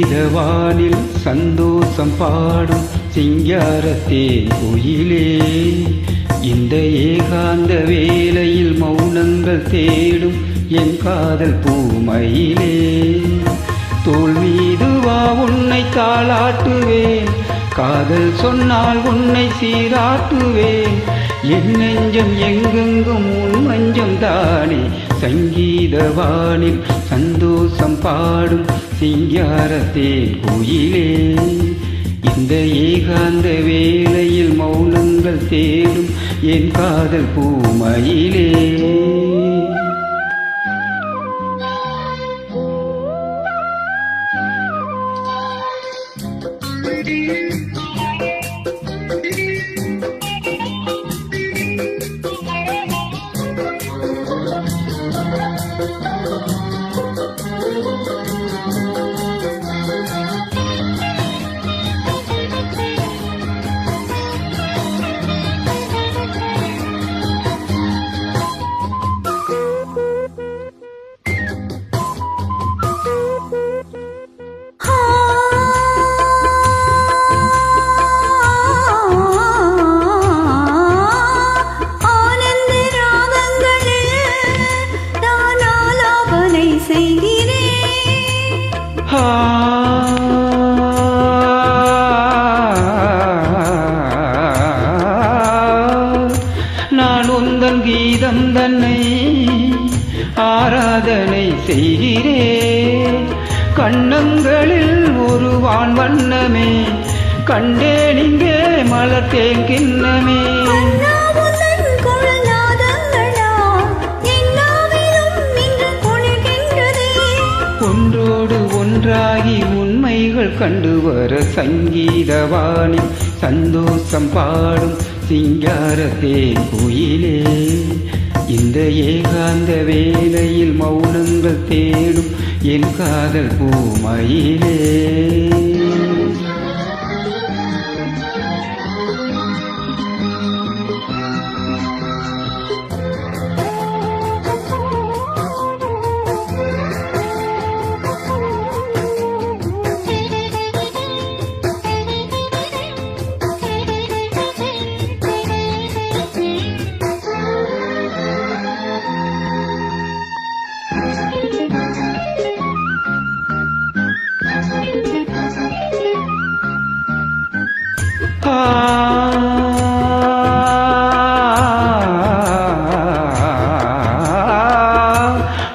சங்கீதவானில் சந்தோஷம் பாடும் சிங்காரத்தேன் குயிலே, இந்த ஏகாந்த வேளையில் மௌனங்கள் தேடும் என் காதல் பூமயிலே. தோள் மீது வா உன்னை தாளாட்டுவேன், காதல் சொன்னால் உன்னை சீராட்டுவேன். என் நெஞ்சம் எங்கெங்கும் உன் மஞ்சம் தானே, சங்கீதவானில் சந்தோஷம் பாடும் சிங்காரத்தேன் குயிலே, இந்த ஏகாந்த வேளையில் மௌனங்கள் தேடும் என் காதல் பூமயிலே. நான் உந்தன் கீதம் தன்னை ஆராதனை செய்கிறேன், கண்ணங்களில் ஒரு வான் வண்ணமே கண்டேன் இங்கே மலர்த்தேன் கிண்ணமே. ஒன்றோடு ஒன்றாகி உண்மைகள் கண்டுவர சங்கீதவானில் சந்தோஷம் பாடும் சிங்காரத்தேன் குயிலே, இந்த ஏகாந்த வேளையில் மௌனங்கள் தேடும் என் காதல் பூமயிலே.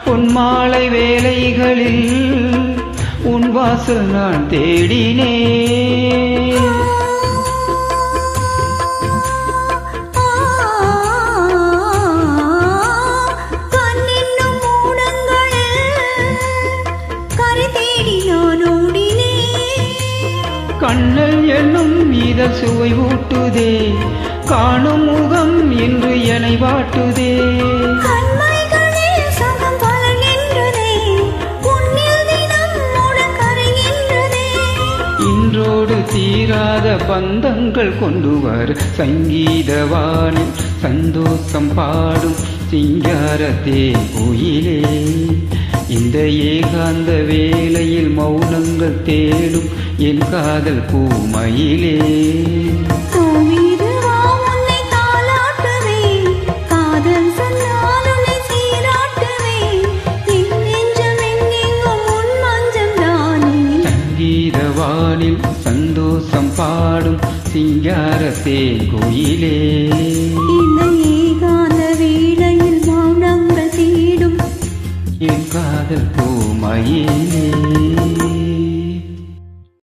பொன்மாலை வேளைகளில் உன் வாசல் நான் தேடினேன், கண்ணல் என்னும் இதழ் சுவை ஊட்டுதே, காணும் முகம் என்று என்னை வாட்டுதே. இன்றோடு தீராத பந்தங்கள் கொண்டு வர சங்கீதவானில் சந்தோஷம் பாடும் சிங்காரத்தேன் குயிலே, இந்த ஏகாந்த வேளையில் மௌனங்கள் தேடும் என் காதல் பூமயிலே. சங்கீதவானில் சந்தோஷம் பாடும் சிங்காரத்தேன் குயிலே, இந்த ஏகாந்த வேளையில் மௌனங்கள் தேடும் என் காதல் பூமயிலே.